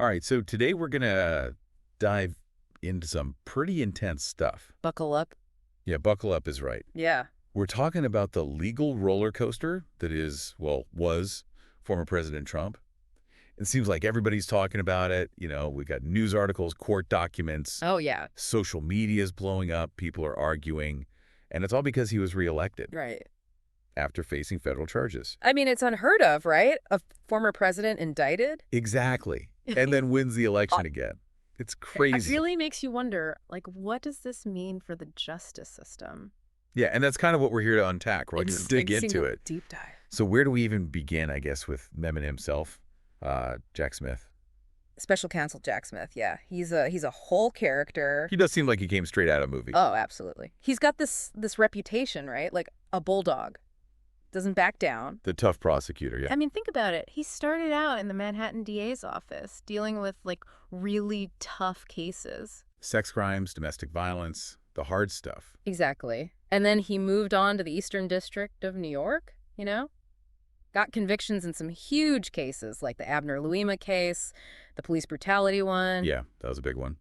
All right, so today we're going to dive into some pretty intense stuff. Buckle up. Yeah, buckle up is right. Yeah. We're talking about the legal roller coaster that is, well, was former President Trump. It seems like everybody's talking about it. You know, we got news articles, court documents, Oh, yeah. social media is blowing up, people are arguing, and it's all because he was reelected Right. after facing federal charges. I mean, it's unheard of, right? A former president indicted? Exactly. And then wins the election again. It's crazy. It really makes you wonder, like, what does this mean for the justice system? Yeah, and that's kind of what we're here to untack. We're going to dig into it. Deep dive. So where do we even begin, I guess, with Memon himself, Jack Smith? Special counsel Jack Smith, yeah. He's a whole character. He does seem like he came straight out of a movie. Oh, absolutely. He's got this reputation, right? Like a bulldog. Doesn't back down. The tough prosecutor, yeah. I mean, think about it. He started out in the Manhattan DA's office dealing with, like, really tough cases. Sex crimes, domestic violence, the hard stuff. Exactly. And then he moved on to the Eastern District of New York, you know? Got convictions in some huge cases, like the Abner Louima case, the police brutality one. Yeah, that was a big one.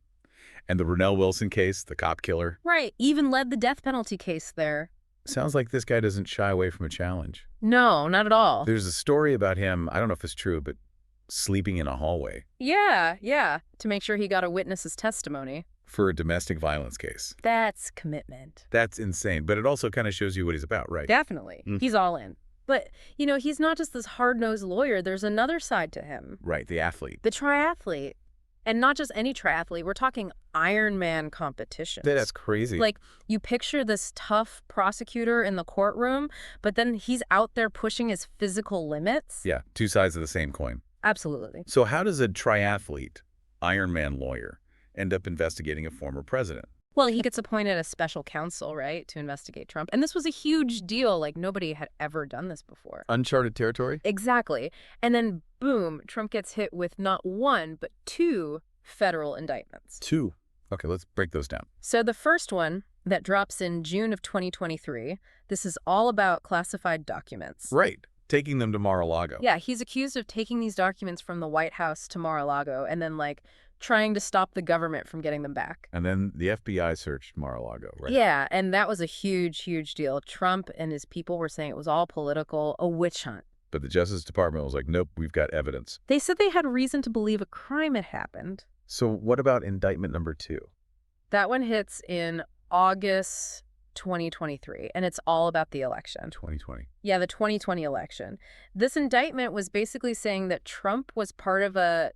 And the Ronnell Wilson case, the cop killer. Right. Even led the death penalty case there. Sounds like this guy doesn't shy away from a challenge. No, not at all. There's a story about him, I don't know if it's true, but sleeping in a hallway. Yeah. To make sure he got a witness's testimony. For a domestic violence case. That's commitment. That's insane, but it also kind of shows you what he's about, right? Definitely. He's all in. But, you know, he's not just this hard-nosed lawyer. There's another side to him. Right, the athlete. The triathlete. And not just any triathlete. We're talking Ironman competitions. That's crazy. Like, you picture this tough prosecutor in the courtroom, but then he's out there pushing his physical limits. Yeah, two sides of the same coin. Absolutely. So how does a triathlete, Ironman lawyer, end up investigating a former president? Well, he gets appointed as special counsel, right, to investigate Trump. And this was a huge deal. Like, nobody had ever done this before. Uncharted territory? Exactly. And then, boom, Trump gets hit with not one, but two federal indictments. Two. Okay, let's break those down. So the first one that drops in June of 2023, this is all about classified documents. Right. Taking them to Mar-a-Lago. Yeah, he's accused of taking these documents from the White House to Mar-a-Lago and then, like, trying to stop the government from getting them back. And then the FBI searched Mar-a-Lago, right? Yeah, and that was a huge, huge deal. Trump and his people were saying it was all political, a witch hunt. But the Justice Department was like, nope, we've got evidence. They said they had reason to believe a crime had happened. So what about indictment number 2? That one hits in August 2023, and it's all about the election. 2020. Yeah, the 2020 election. This indictment was basically saying that Trump was part of a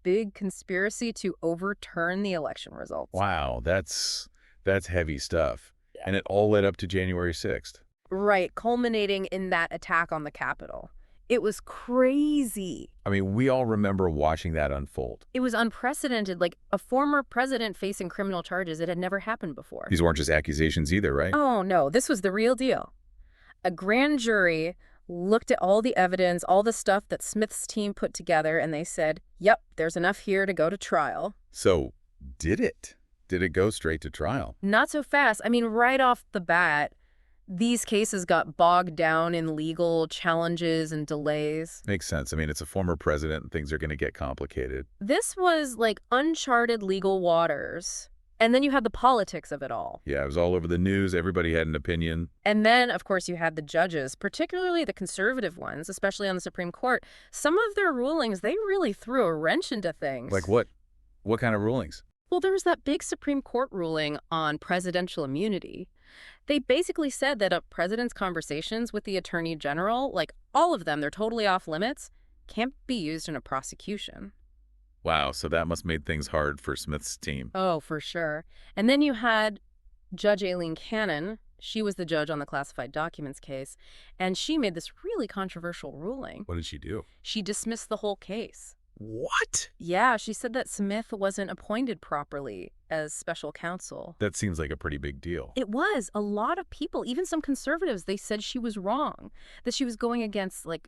big conspiracy to overturn the election results. Wow, that's heavy stuff. Yeah. And it all led up to January 6th. Right, culminating in that attack on the Capitol. It was crazy. I mean, we all remember watching that unfold. It was unprecedented, like a former president facing criminal charges. It had never happened before. These weren't just accusations either, right? Oh, no, this was the real deal. A grand jury looked at all the evidence, all the stuff that Smith's team put together, and they said, yep, there's enough here to go to trial. So, did it? Did it go straight to trial? Not so fast. I mean, right off the bat, these cases got bogged down in legal challenges and delays. Makes sense. I mean, it's a former president and things are going to get complicated. This was like uncharted legal waters. And then you had the politics of it all. Yeah, it was all over the news. Everybody had an opinion. And then, of course, you had the judges, particularly the conservative ones, especially on the Supreme Court. Some of their rulings, they really threw a wrench into things. Like what? What kind of rulings? Well, there was that big Supreme Court ruling on presidential immunity. They basically said that a president's conversations with the attorney general, like all of them, they're totally off limits, can't be used in a prosecution. Wow, so that must have made things hard for Smith's team. Oh, for sure. And then you had Judge Aileen Cannon. She was the judge on the classified documents case, and she made this really controversial ruling. What did she do? She dismissed the whole case. What? Yeah, she said that Smith wasn't appointed properly as special counsel. That seems like a pretty big deal. It was. A lot of people, even some conservatives, they said she was wrong, that she was going against, like,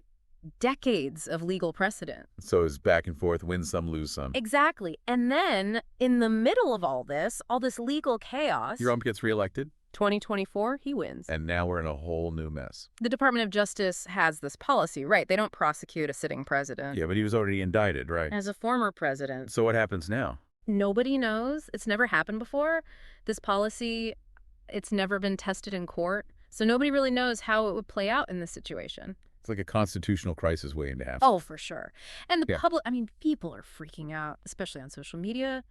decades of legal precedent. So it's back and forth, win some, lose some. Exactly. And then, in the middle of all this legal chaos... Trump gets reelected? 2024, he wins. And now we're in a whole new mess. The Department of Justice has this policy, right? They don't prosecute a sitting president. Yeah, but he was already indicted, right? As a former president. So what happens now? Nobody knows. It's never happened before. This policy, it's never been tested in court. So nobody really knows how it would play out in this situation. It's like a constitutional crisis waiting to happen. Oh, for sure. And the Yeah. public, I mean, people are freaking out, especially on social media.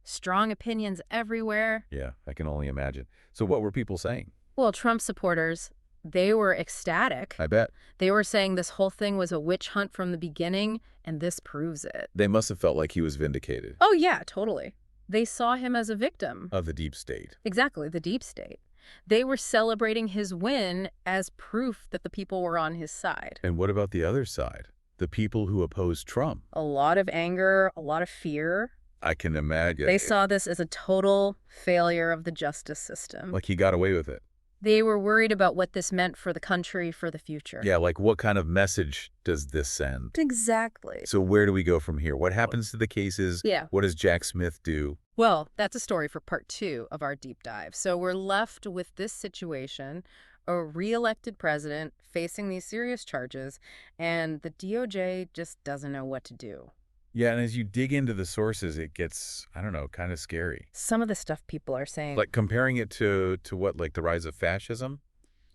Strong opinions everywhere. Yeah, I can only imagine. So what were people saying? Well, Trump supporters, they were ecstatic. I bet. They were saying this whole thing was a witch hunt from the beginning, and this proves it. They must have felt like he was vindicated. Oh, yeah, totally. They saw him as a victim. Of the deep state. Exactly, the deep state. They were celebrating his win as proof that the people were on his side. And what about the other side? The people who opposed Trump? A lot of anger, a lot of fear. I can imagine. They saw this as a total failure of the justice system. Like he got away with it. They were worried about what this meant for the country, for the future. Yeah, like what kind of message does this send? Exactly. So where do we go from here? What happens to the cases? Yeah. What does Jack Smith do? Well, that's a story for part 2 of our deep dive. So we're left with this situation, a re-elected president facing these serious charges, and the DOJ just doesn't know what to do. Yeah, and as you dig into the sources, it gets, I don't know, kind of scary. Some of the stuff people are saying. Like comparing it to what, like the rise of fascism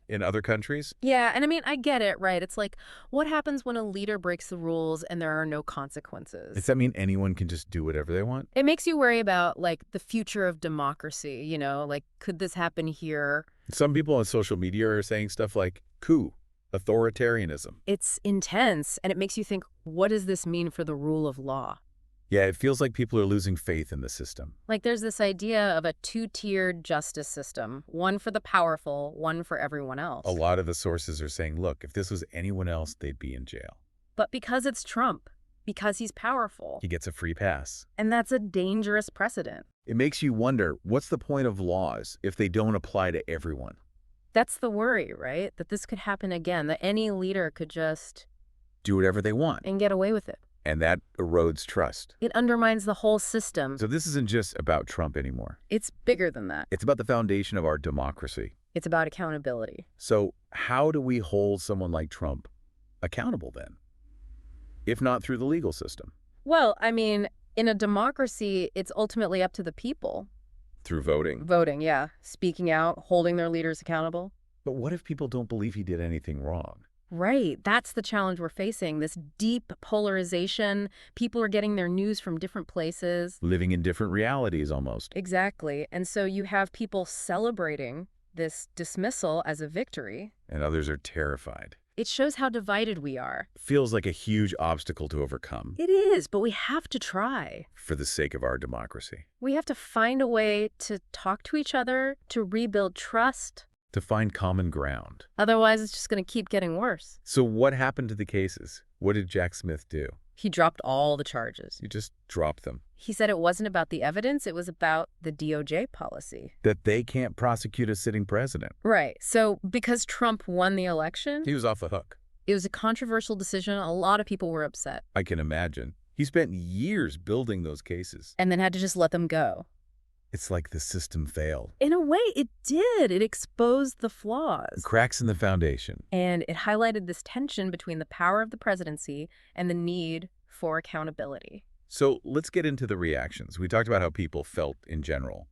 in other countries? Yeah, and I mean, I get it, right? It's like, what happens when a leader breaks the rules and there are no consequences? Does that mean anyone can just do whatever they want? It makes you worry about, like, the future of democracy, you know? Like, could this happen here? Some people on social media are saying stuff like coup, authoritarianism. It's intense, and it makes you think, what does this mean for the rule of law? Yeah, it feels like people are losing faith in the system. Like there's this idea of a two-tiered justice system, one for the powerful, one for everyone else. A lot of the sources are saying, look, if this was anyone else, they'd be in jail. But because it's Trump, because he's powerful. He gets a free pass. And that's a dangerous precedent. It makes you wonder, what's the point of laws if they don't apply to everyone? That's the worry, right? That this could happen again, that any leader could just do whatever they want. And get away with it. And that erodes trust. It undermines the whole system. So this isn't just about Trump anymore. It's bigger than that. It's about the foundation of our democracy. It's about accountability. So how do we hold someone like Trump accountable then? If not through the legal system? Well, I mean, in a democracy, it's ultimately up to the people. Through voting? Voting, yeah. Speaking out, holding their leaders accountable. But what if people don't believe he did anything wrong? Right. That's the challenge we're facing, this deep polarization. People are getting their news from different places. Living in different realities almost. Exactly. And so you have people celebrating this dismissal as a victory. And others are terrified. It shows how divided we are. Feels like a huge obstacle to overcome. It is, but we have to try. For the sake of our democracy. We have to find a way to talk to each other, to rebuild trust. To find common ground. Otherwise, it's just going to keep getting worse. So what happened to the cases? What did Jack Smith do? He dropped all the charges. He just dropped them. He said it wasn't about the evidence, it was about the DOJ policy. That they can't prosecute a sitting president. Right. So because Trump won the election, he was off the hook. It was a controversial decision. A lot of people were upset. I can imagine. He spent years building those cases. And then had to just let them go. It's like the system failed. In a way, it did. It exposed the flaws. Cracks in the foundation. And it highlighted this tension between the power of the presidency and the need for accountability. So let's get into the reactions. We talked about how people felt in general.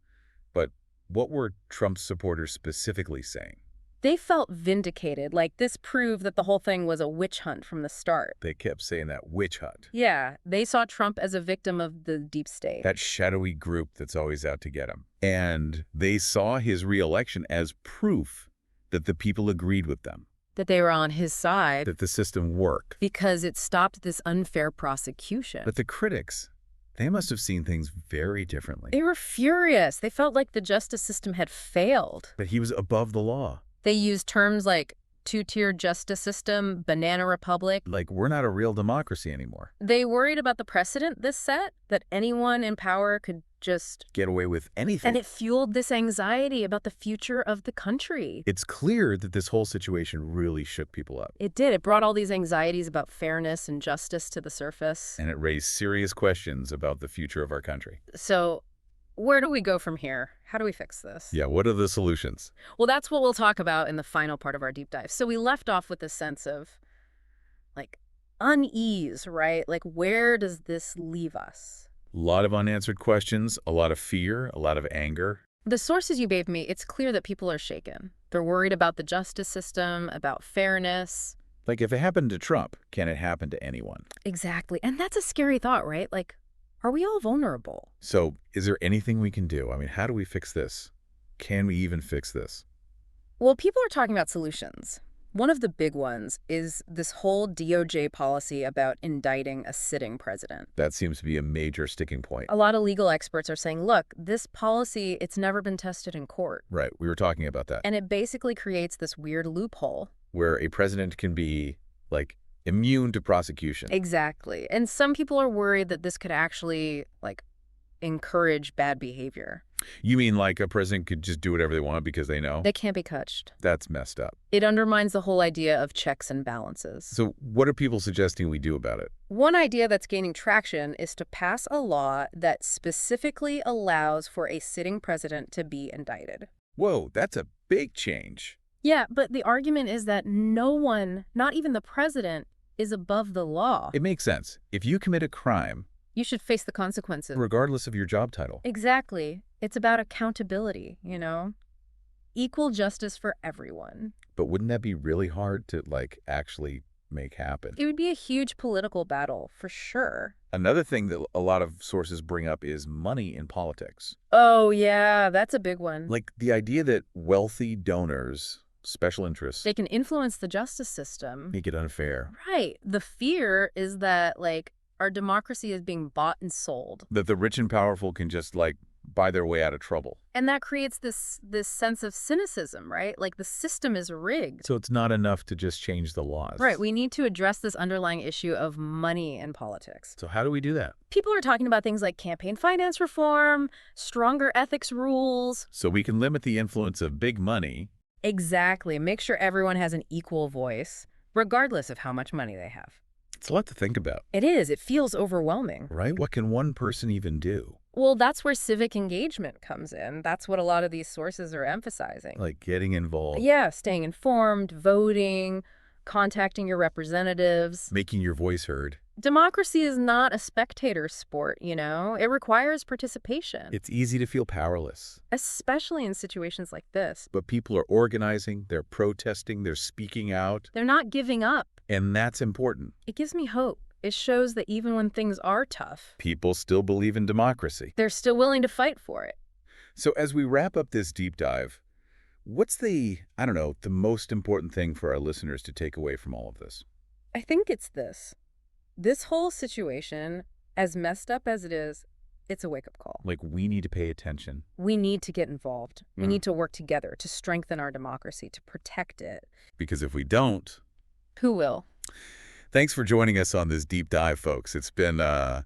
But what were Trump's supporters specifically saying? They felt vindicated, like this proved that the whole thing was a witch hunt from the start. They kept saying that witch hunt. Yeah, they saw Trump as a victim of the deep state. That shadowy group that's always out to get him. And they saw his re-election as proof that the people agreed with them. That they were on his side. That the system worked. Because it stopped this unfair prosecution. But the critics, they must have seen things very differently. They were furious. They felt like the justice system had failed. That he was above the law. They used terms like two-tier justice system, banana republic. Like we're not a real democracy anymore. They worried about the precedent this set, that anyone in power could just get away with anything. And it fueled this anxiety about the future of the country. It's clear that this whole situation really shook people up. It did. It brought all these anxieties about fairness and justice to the surface. And it raised serious questions about the future of our country. So where do we go from here? How do we fix this? Yeah, what are the solutions? Well, that's what we'll talk about in the final part of our deep dive. So we left off with a sense of, like, unease, right? Like, where does this leave us? A lot of unanswered questions, a lot of fear, a lot of anger. The sources you gave me, it's clear that people are shaken. They're worried about the justice system, about fairness. Like, if it happened to Trump, can it happen to anyone? Exactly. And that's a scary thought, right? Like, are we all vulnerable? So, is there anything we can do? I mean, how do we fix this? Can we even fix this? Well, people are talking about solutions. One of the big ones is this whole DOJ policy about indicting a sitting president. That seems to be a major sticking point. A lot of legal experts are saying, look, this policy, it's never been tested in court. Right, we were talking about that. And it basically creates this weird loophole. Where a president can be, like, immune to prosecution. Exactly. And some people are worried that this could actually, like, encourage bad behavior. You mean like a president could just do whatever they want because they know? They can't be touched. That's messed up. It undermines the whole idea of checks and balances. So what are people suggesting we do about it? One idea that's gaining traction is to pass a law that specifically allows for a sitting president to be indicted. Whoa, that's a big change. Yeah, but the argument is that no one, not even the president, is above the law. It makes sense. If you commit a crime, You should face the consequences. regardless of your job title. Exactly. It's about accountability, you know? Equal justice for everyone. But wouldn't that be really hard to, like, actually make happen? It would be a huge political battle, for sure. Another thing that a lot of sources bring up is money in politics. Oh, yeah, that's a big one. Like, the idea that wealthy donors, special interests, They can influence the justice system. make it unfair. Right. The fear is that, like, our democracy is being bought and sold. That the rich and powerful can just, like, buy their way out of trouble. And that creates this sense of cynicism, right? Like, the system is rigged. So it's not enough to just change the laws. Right. We need to address this underlying issue of money in politics. So how do we do that? People are talking about things like campaign finance reform, stronger ethics rules. So we can limit the influence of big money. Exactly. Make sure everyone has an equal voice, regardless of how much money they have. It's a lot to think about, It is. It feels overwhelming. right? What can one person even do? Well, that's where civic engagement comes in. That's what a lot of these sources are emphasizing. Like getting involved, Yeah, staying informed, voting, contacting your representatives. making your voice heard. Democracy is not a spectator sport, you know? It requires participation, It's easy to feel powerless. especially in situations like this. But people are organizing, they're protesting, they're speaking out, They're not giving up. and that's important. It gives me hope. It shows that even when things are tough, People still believe in democracy. they're still willing to fight for it. So as we wrap up this deep dive, what's the most important thing for our listeners to take away from all of this? I think it's this. This whole situation, as messed up as it is, it's a wake-up call. Like, we need to pay attention. We need to get involved. We Mm. need to work together to strengthen our democracy, to protect it. Because if we don't... Who will? Thanks for joining us on this deep dive, folks. It's been a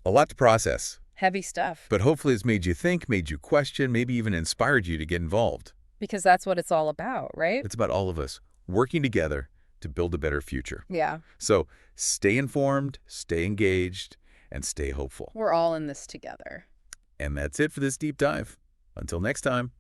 lot to process, Heavy stuff. but hopefully it's made you think, made you question, maybe even inspired you to get involved. Because that's what it's all about, right? It's about all of us working together to build a better future. Yeah. So stay informed, stay engaged, and stay hopeful. We're all in this together. And that's it for this deep dive. Until next time.